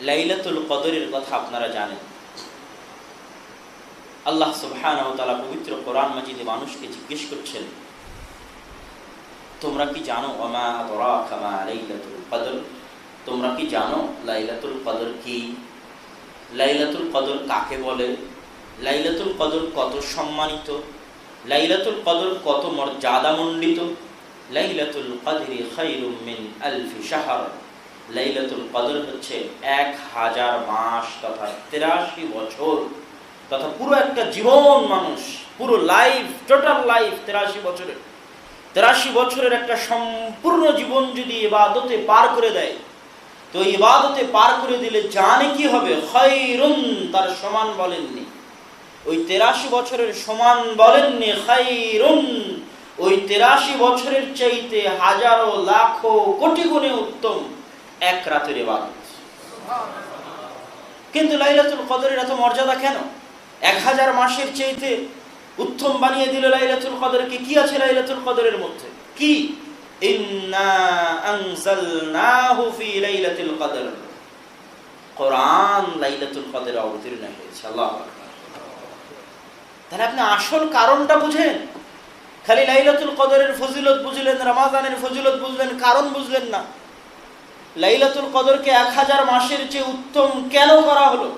লাইলাতুল কদরের কথা আপনারা জানেন। আল্লাহ সুবহানাহু ওয়া তাআলা পবিত্র কোরআন মাজিদে মানুষকে জিজ্ঞেস করছেন, তোমরা কি জানো ওমা আদরাকা মা লাইলাতুল কদর, তোমরা কি জানো লাইলাতুল কদর কি? লাইলাতুল কদর কাকে বলে? লাইলাতুল কদর কত সম্মানিত? লাইলাতুল কদর কত মর্যাদামণ্ডিত? লাইলাতুল কদরি খায়রুম মিন আলফি শাহর। লাইলাতুল কদর হচ্ছে 1000 মাস তথা 83 বছর তথা পুরো একটা জীবন, মানুষ পুরো লাইফ, টোটাল লাইফ 83 বছরের একটা সম্পূর্ণ জীবন যদি ইবাদতে পার করে দেয়, তো ইবাদতে পার করে দিলে জানে কি হবে? খায়রুন, তার সমান বলেননি, ওই 83 বছরের সমান বলেননি, খায়রুন, ওই 83 বছরের চাইতে হাজারো লাখো কোটি গুণে উত্তম এক রাতের ইবাদত। কিন্তু লাইলাতুল কদরের এত মর্যাদা কেন? 1000 মাসের চাইতে উত্তম বানিয়ে দিল লাইলাতুল কদরকে। কি আছে লাইলাতুল কদরের মধ্যে? কি? ইন্না আনজালনাহু ফি লাইলাতুল কদর। কোরআন লাইলাতুল কদরে অবতীর্ণ হয়েছে। আল্লাহু আকবার। তাহলে আপনি আসল কারণটা বুঝেন। খালি লাইলাতুল কদরের ফজিলত বুঝলেন, রমাজানের ফজিলত বুঝলেন, কারণ বুঝলেন না। লাইলাতুল কদরকে 1000 মাসের চেয়ে উত্তম কেন করা হলো?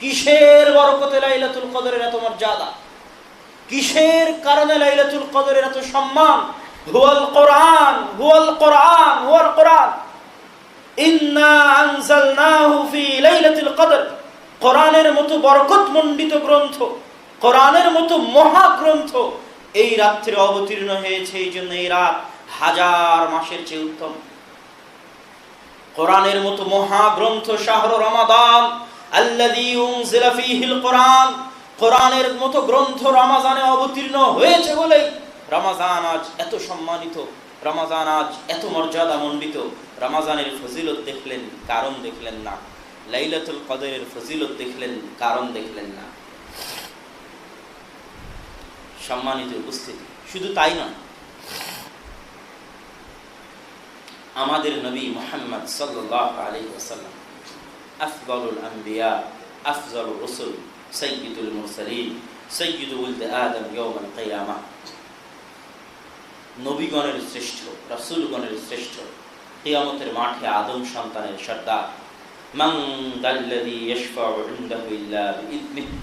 কিসের বরকতে লাইলাতুল কদরের এত মর্যাদা? কিসের কারণে লাইলাতুল কদরের এত সম্মান? হুয়াল কোরআন, হুয়াল কোরআন, হুয়াল কোরআন। ইন্না আনজালনাহু ফি লাইলাতুল কদর। কোরআনের মতো বরকতমণ্ডিত গ্রন্থ, কোরআনের মতো মহা গ্রন্থ এই রাত্রে অবতীর্ণ হয়েছে। এই জন্য এই রাত 1000 মাসের চেয়ে উত্তম। কোরআনের মতো মহা গ্রন্থ, শাহরু রমাদান আল্লাযী উনজিলা ফীহিল কোরআন, কোরআনের মতো গ্রন্থ রমজানে অবতীর্ণ হয়েছে বলেই রমজান আজ এত সম্মানিত, রমজান আজ এত মর্যাদামণ্ডিত। রমজানের ফজিলত দেখলেন, কারণ দেখলেন না। লাইলাতুল কদরের ফজিলত দেখলেন, কারণ দেখলেন না। সম্মানিত উপস্থিতি, শুধু তাই নয়, আমাদের নবী মুহাম্মদ সাল্লাল্লাহু আলাইহি ওয়াসাল্লাম আফদালুল আম্বিয়া, আফজালুর রাসূল, সাইয়্যিদুল মুরসালিন, সাইয়্যিদু ওয়ালদ আদম ইয়াউমাল কিয়ামাহ। নবীগণের শ্রেষ্ঠ, রাসূলগণের শ্রেষ্ঠ, কিয়ামতের মাঠে আদম সন্তানের সর্দার। মান দাল্লাযী ইয়াশফাউ ইনদাহু ইল্লা বিইذনিহি।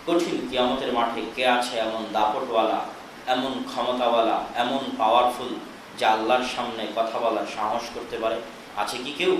কঠিন কিয়ামতের মাঠে কে আছে এমন দাপটওয়ালা, এমন ক্ষমতাওয়ালা, এমন পাওয়ারফুল, যা আল্লাহর সামনে কথা বলার সাহস করতে পারে? আছে কি কেউ?